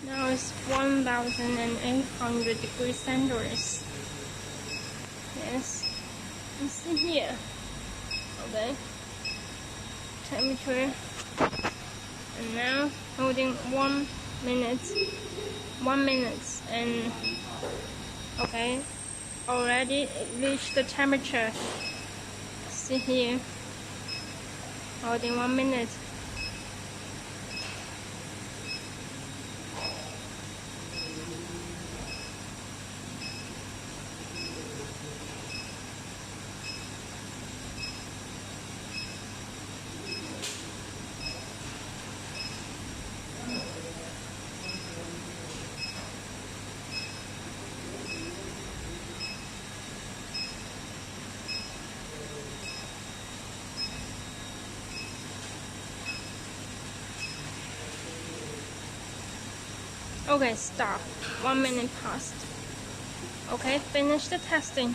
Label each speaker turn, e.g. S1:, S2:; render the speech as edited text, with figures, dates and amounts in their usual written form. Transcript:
S1: Now it's 1,800 degrees centigrade. Yes, you see here. Okay. Temperature. And now holding 1 minute. 1 minute and okay. Already it reached the temperature. See here. Holding 1 minute. Okay, stop. 1 minute passed. Okay, finish the testing.